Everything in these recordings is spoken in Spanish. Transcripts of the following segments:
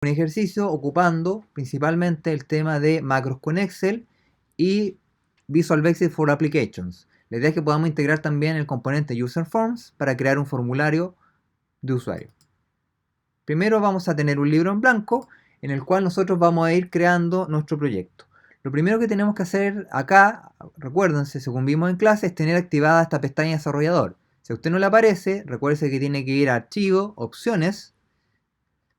un ejercicio ocupando principalmente el tema de macros con Excel y Visual Basic for Applications. La idea es que podamos integrar también el componente User Forms para crear un formulario de usuario. Primero vamos a tener un libro en blanco en el cual nosotros vamos a ir creando nuestro proyecto. Lo primero que tenemos que hacer acá, recuérdense, según vimos en clase, es tener activada esta pestaña desarrollador. Si a usted no le aparece, recuérdese que tiene que ir a Archivo, Opciones,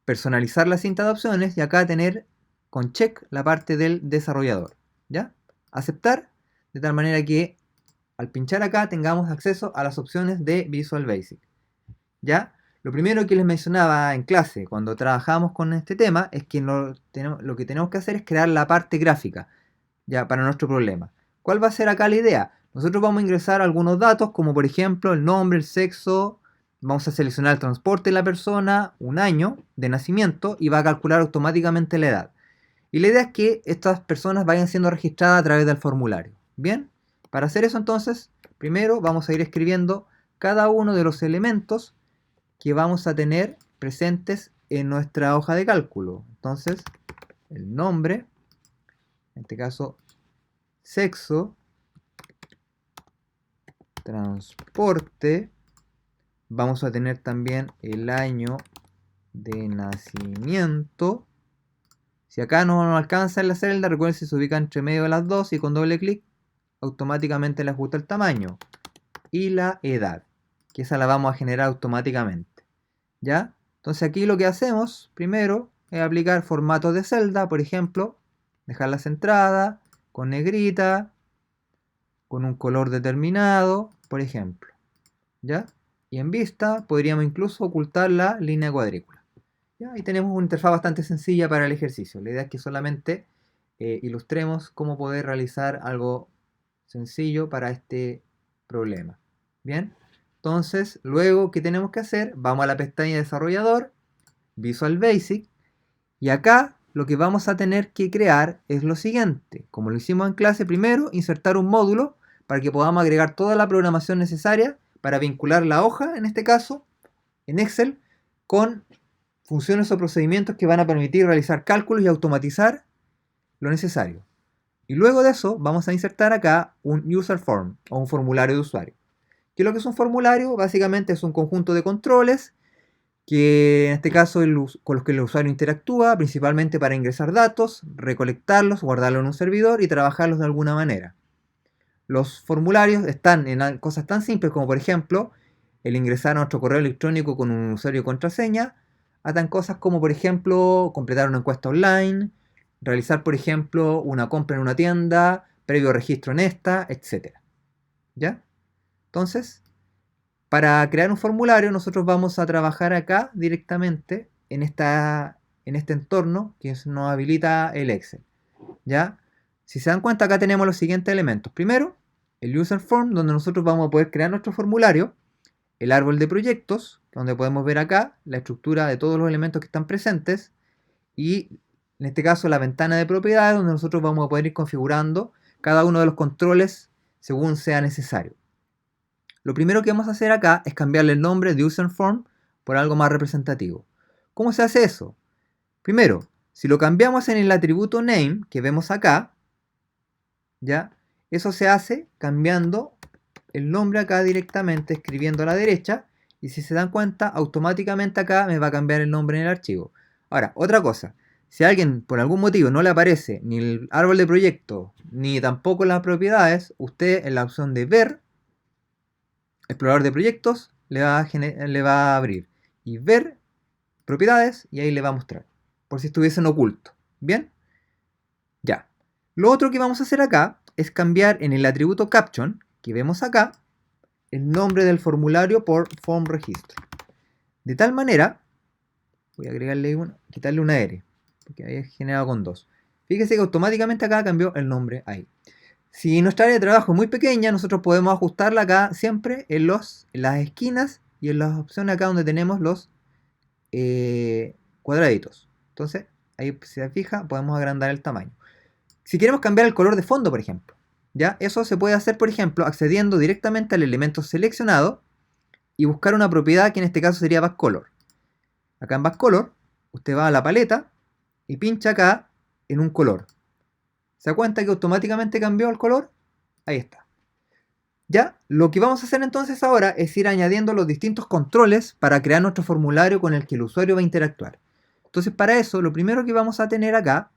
personalizar la cinta de opciones y acá tener con check la parte del desarrollador. ¿Ya? Aceptar, de tal manera que al pinchar acá tengamos acceso a las opciones de Visual Basic. ¿Ya? Lo primero que les mencionaba en clase cuando trabajamos con este tema es que lo que tenemos que hacer es crear la parte gráfica, ya, para nuestro problema. ¿Cuál va a ser acá la idea? Nosotros vamos a ingresar algunos datos como por ejemplo el nombre, el sexo, vamos a seleccionar el transporte de la persona, un año de nacimiento y va a calcular automáticamente la edad. Y la idea es que estas personas vayan siendo registradas a través del formulario. Bien, para hacer eso entonces, primero vamos a ir escribiendo cada uno de los elementos que vamos a tener presentes en nuestra hoja de cálculo. Entonces, el nombre, en este caso, sexo, transporte, vamos a tener también el año de nacimiento. Si acá no nos alcanza en la celda, recuerden que se ubica entre medio de las dos y con doble clic automáticamente le ajusta el tamaño. Y la edad, que esa la vamos a generar automáticamente. ¿Ya? Entonces aquí lo que hacemos primero es aplicar formatos de celda, por ejemplo, dejar la centrada con negrita, con un color determinado, por ejemplo. ¿Ya? Y en vista podríamos incluso ocultar la línea cuadrícula. ¿Ya? Y tenemos una interfaz bastante sencilla para el ejercicio. La idea es que solamente ilustremos cómo poder realizar algo sencillo para este problema. Bien, entonces luego, ¿qué tenemos que hacer? Vamos a la pestaña desarrollador, Visual Basic, y acá lo que vamos a tener que crear es lo siguiente. Como lo hicimos en clase, primero insertar un módulo para que podamos agregar toda la programación necesaria para vincular la hoja, en este caso, en Excel, con funciones o procedimientos que van a permitir realizar cálculos y automatizar lo necesario. Y luego de eso vamos a insertar acá un user form o un formulario de usuario. ¿Qué es lo que es un formulario? Básicamente es un conjunto de controles que en este caso con los que el usuario interactúa, principalmente para ingresar datos, recolectarlos, guardarlos en un servidor y trabajarlos de alguna manera. Los formularios están en cosas tan simples como por ejemplo el ingresar a nuestro correo electrónico con un usuario y contraseña, a tan cosas como por ejemplo completar una encuesta online, realizar por ejemplo una compra en una tienda, previo registro en esta, etc. ¿Ya? Entonces, para crear un formulario nosotros vamos a trabajar acá directamente en este entorno que nos habilita el Excel. ¿Ya? Si se dan cuenta, acá tenemos los siguientes elementos. Primero, el user form, donde nosotros vamos a poder crear nuestro formulario. El árbol de proyectos, donde podemos ver acá la estructura de todos los elementos que están presentes. Y en este caso la ventana de propiedades, donde nosotros vamos a poder ir configurando cada uno de los controles según sea necesario. Lo primero que vamos a hacer acá es cambiarle el nombre de user form por algo más representativo. ¿Cómo se hace eso? Primero, si lo cambiamos en el atributo name que vemos acá, ¿ya? Eso se hace cambiando el nombre acá directamente, escribiendo a la derecha, y si se dan cuenta, automáticamente acá me va a cambiar el nombre en el archivo. Ahora, otra cosa, si a alguien por algún motivo no le aparece ni el árbol de proyecto, ni tampoco las propiedades, usted en la opción de ver, explorador de proyectos, le va a abrir y ver propiedades, y ahí le va a mostrar, por si estuviesen ocultos. ¿Bien? Ya. Lo otro que vamos a hacer acá es cambiar en el atributo caption que vemos acá el nombre del formulario por form registro. De tal manera, voy a agregarle quitarle una R, porque ahí es generado con 2. Fíjese que automáticamente acá cambió el nombre ahí. Si nuestra área de trabajo es muy pequeña, nosotros podemos ajustarla acá siempre en las esquinas y en las opciones acá donde tenemos los cuadraditos. Entonces, ahí si se fija, podemos agrandar el tamaño. Si queremos cambiar el color de fondo, por ejemplo, ¿ya? Eso se puede hacer, por ejemplo, accediendo directamente al elemento seleccionado y buscar una propiedad que en este caso sería backcolor. Acá en backcolor, usted va a la paleta y pincha acá en un color. ¿Se da cuenta que automáticamente cambió el color? Ahí está. Ya, lo que vamos a hacer entonces ahora es ir añadiendo los distintos controles para crear nuestro formulario con el que el usuario va a interactuar. Entonces para eso, lo primero que vamos a tener acá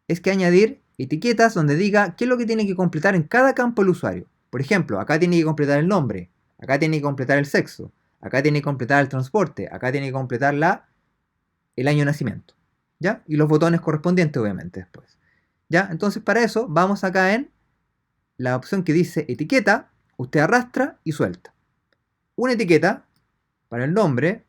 es que añadir etiquetas donde diga qué es lo que tiene que completar en cada campo el usuario. Por ejemplo, acá tiene que completar el nombre, acá tiene que completar el sexo, acá tiene que completar el transporte, acá tiene que completar el año de nacimiento. ¿Ya? Y los botones correspondientes obviamente después. ¿Ya? Entonces para eso vamos acá en la opción que dice etiqueta, usted arrastra y suelta. Una etiqueta para el nombre,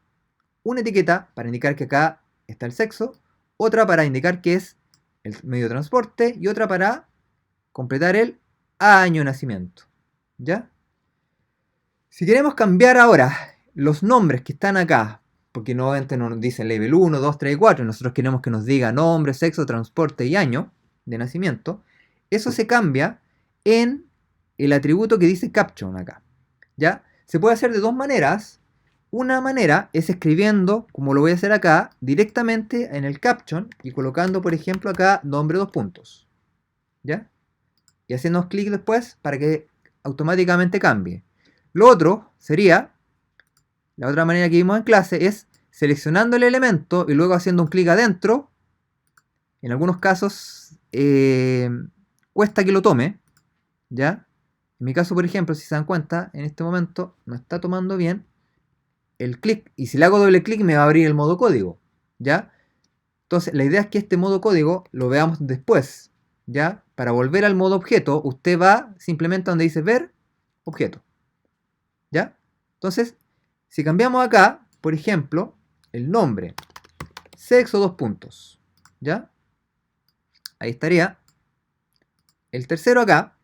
una etiqueta para indicar que acá está el sexo, otra para indicar que es el medio de transporte y otra para completar el año de nacimiento. ¿Ya? Si queremos cambiar ahora los nombres que están acá, porque nuevamente nos dicen level 1, 2, 3 y 4, nosotros queremos que nos diga nombre, sexo, transporte y año de nacimiento, eso se cambia en el atributo que dice caption acá. ¿Ya? Se puede hacer de dos maneras. Una manera es escribiendo, como lo voy a hacer acá, directamente en el caption y colocando, por ejemplo, acá nombre 2 puntos. ¿Ya? Y haciendo clic después para que automáticamente cambie. Lo otro sería, la otra manera que vimos en clase es seleccionando el elemento y luego haciendo un clic adentro. En algunos casos cuesta que lo tome, ¿ya? En mi caso, por ejemplo, si se dan cuenta, en este momento no está tomando bien el clic. Y si le hago doble clic me va a abrir el modo código, ¿ya? Entonces, la idea es que este modo código lo veamos después, ¿ya? Para volver al modo objeto, usted va simplemente donde dice ver objeto, ¿ya? Entonces, si cambiamos acá, por ejemplo, el nombre, sexo 2 puntos, ¿ya? Ahí estaría. El tercero acá,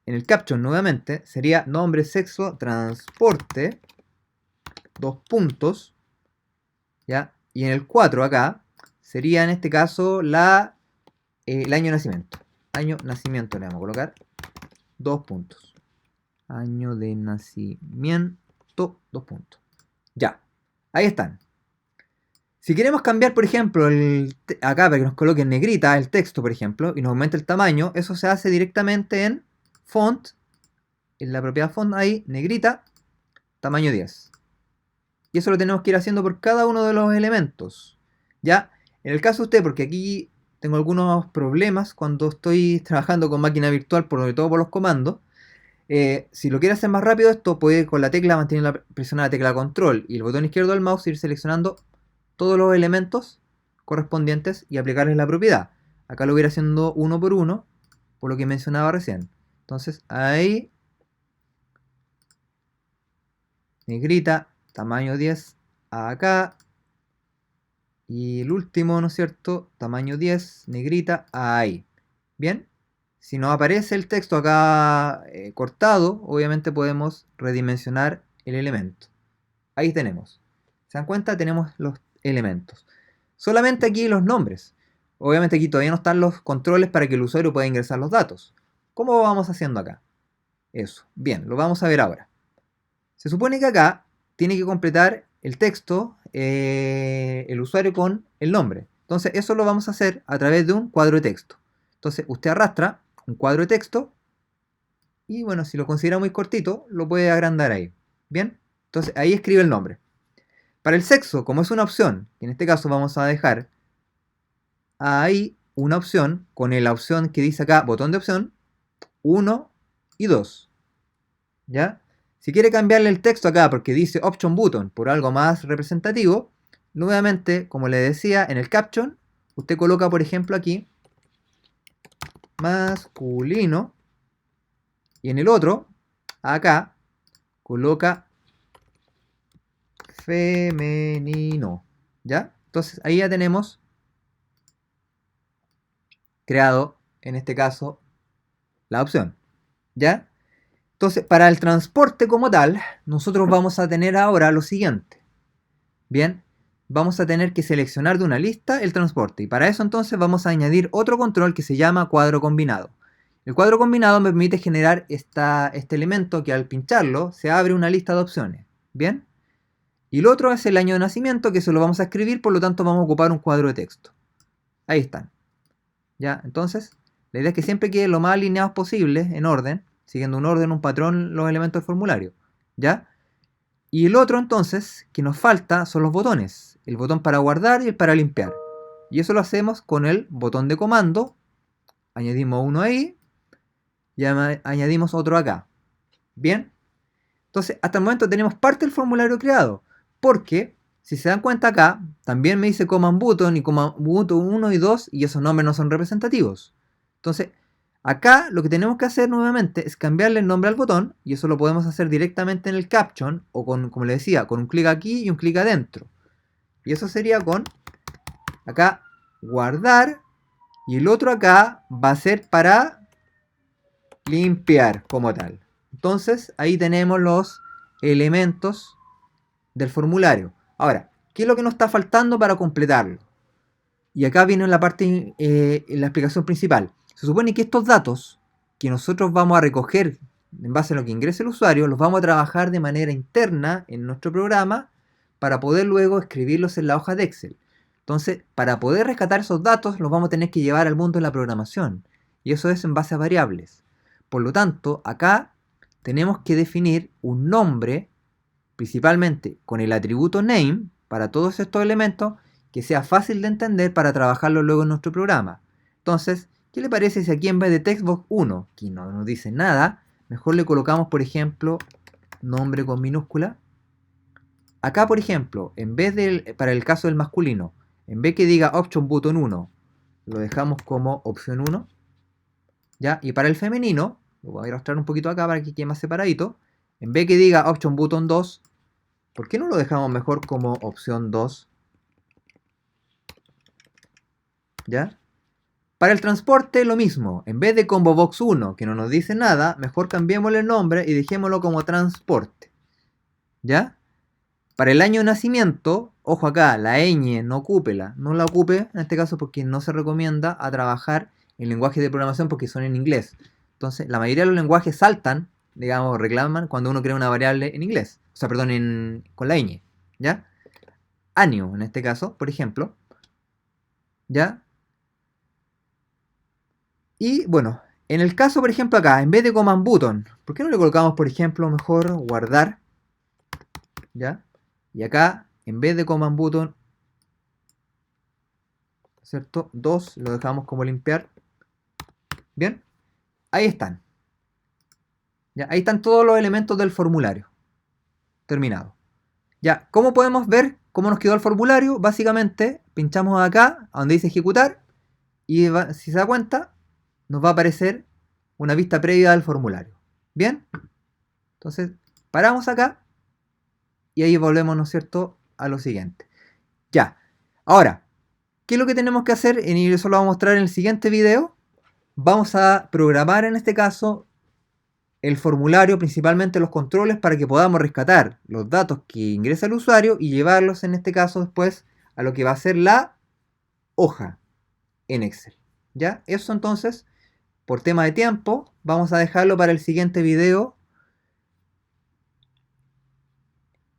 en el caption nuevamente, sería nombre, sexo, transporte, 2 puntos, ¿ya? Y en el 4 acá, sería en este caso el año de nacimiento. Año de nacimiento le vamos a colocar 2 puntos. Año de nacimiento, 2 puntos. Ya, ahí están. Si queremos cambiar, por ejemplo, acá para que nos coloque en negrita el texto, por ejemplo, y nos aumente el tamaño, eso se hace directamente en font, en la propiedad font ahí, negrita, tamaño 10. Y eso lo tenemos que ir haciendo por cada uno de los elementos. Ya, en el caso de usted, porque aquí tengo algunos problemas cuando estoy trabajando con máquina virtual, por sobre todo por los comandos. Si lo quiere hacer más rápido esto, puede con la tecla mantener presionada la tecla control y el botón izquierdo del mouse ir seleccionando todos los elementos correspondientes y aplicarles la propiedad. Acá lo voy a ir haciendo uno por uno, por lo que mencionaba recién. Entonces ahí, negrita, tamaño 10, acá. Y el último, ¿no es cierto? Tamaño 10, negrita, ahí. Bien. Si no aparece el texto acá cortado, obviamente podemos redimensionar el elemento. Ahí tenemos. ¿Se dan cuenta? Tenemos los elementos. Solamente aquí los nombres. Obviamente aquí todavía no están los controles para que el usuario pueda ingresar los datos. ¿Cómo vamos haciendo acá? Eso. Bien, lo vamos a ver ahora. Se supone que acá tiene que completar el texto, el usuario con el nombre. Entonces eso lo vamos a hacer a través de un cuadro de texto. Entonces usted arrastra un cuadro de texto y bueno, si lo considera muy cortito, lo puede agrandar ahí. Bien, entonces ahí escribe el nombre. Para el sexo, como es una opción, y en este caso vamos a dejar ahí una opción con la opción que dice acá, botón de opción, 1 y 2. ¿Ya? Si quiere cambiarle el texto acá porque dice option button por algo más representativo, nuevamente, como le decía, en el caption, usted coloca, por ejemplo, aquí masculino y en el otro, acá, coloca femenino. ¿Ya? Entonces ahí ya tenemos creado, en este caso, la opción. ¿Ya? Entonces, para el transporte como tal, nosotros vamos a tener ahora lo siguiente. Bien, vamos a tener que seleccionar de una lista el transporte. Y para eso entonces vamos a añadir otro control que se llama cuadro combinado. El cuadro combinado me permite generar este elemento que al pincharlo se abre una lista de opciones. Bien, Y el otro es el año de nacimiento, que se lo vamos a escribir, por lo tanto vamos a ocupar un cuadro de texto. Ahí están. ¿Ya? Entonces, la idea es que siempre queden lo más alineados posible, en orden, siguiendo un orden, un patrón, los elementos del formulario. ¿Ya? Y el otro entonces, que nos falta, son los botones. El botón para guardar y el para limpiar. Y eso lo hacemos con el botón de comando. Añadimos uno ahí. Y añadimos otro acá. ¿Bien? Entonces, hasta el momento tenemos parte del formulario creado. Porque, si se dan cuenta acá, también me dice command button y command button 1 y 2. Y esos nombres no son representativos. Entonces, acá lo que tenemos que hacer nuevamente es cambiarle el nombre al botón, y eso lo podemos hacer directamente en el caption, o con, como le decía, con un clic aquí y un clic adentro. Y eso sería con, acá, guardar, y el otro acá va a ser para limpiar como tal. Entonces, ahí tenemos los elementos del formulario. Ahora, ¿qué es lo que nos está faltando para completarlo? Y acá viene la parte, la explicación principal. Se supone que estos datos que nosotros vamos a recoger en base a lo que ingrese el usuario, los vamos a trabajar de manera interna en nuestro programa para poder luego escribirlos en la hoja de Excel. Entonces, para poder rescatar esos datos, los vamos a tener que llevar al mundo de la programación. Y eso es en base a variables. Por lo tanto, acá tenemos que definir un nombre, principalmente con el atributo name, para todos estos elementos, que sea fácil de entender para trabajarlo luego en nuestro programa. Entonces, ¿qué le parece si aquí en vez de textbox 1, que no nos dice nada, mejor le colocamos, por ejemplo, nombre con minúscula? Acá, por ejemplo, en vez de, para el caso del masculino, en vez que diga option button 1, lo dejamos como opción 1. ¿Ya? Y para el femenino, lo voy a ilustrar un poquito acá para que quede más separadito, en vez que diga option button 2, ¿por qué no lo dejamos mejor como opción 2? ¿Ya? Para el transporte lo mismo, en vez de combo box 1, que no nos dice nada, mejor cambiémosle el nombre y dejémoslo como transporte. ¿Ya? Para el año de nacimiento, ojo acá, la ñ no ocúpela, no la ocupe en este caso porque no se recomienda a trabajar en lenguajes de programación porque son en inglés. Entonces, la mayoría de los lenguajes saltan, digamos, reclaman cuando uno crea una variable en inglés. O sea, perdón, con la ñ. ¿Ya? Año, en este caso, por ejemplo. ¿Ya? Y bueno, en el caso, por ejemplo, acá, en vez de command button, ¿por qué no le colocamos, por ejemplo, mejor guardar? ¿Ya? Y acá, en vez de command button, ¿cierto? 2, lo dejamos como limpiar. Bien, ahí están. ¿Ya? Ahí están todos los elementos del formulario. Terminado. Ya, ¿cómo podemos ver cómo nos quedó el formulario? Básicamente, pinchamos acá, a donde dice ejecutar, y si se da cuenta, nos va a aparecer una vista previa del formulario. Bien, entonces paramos acá y ahí volvemos, ¿no es cierto?, a lo siguiente. Ya, ahora, ¿qué es lo que tenemos que hacer? Y eso lo vamos a mostrar en el siguiente video. Vamos a programar en este caso el formulario, principalmente los controles, para que podamos rescatar los datos que ingresa el usuario y llevarlos en este caso después a lo que va a ser la hoja en Excel. ¿Ya? Eso entonces, por tema de tiempo, vamos a dejarlo para el siguiente video.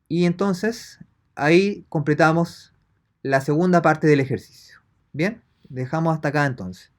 Y entonces ahí completamos la segunda parte del ejercicio. Bien, dejamos hasta acá entonces.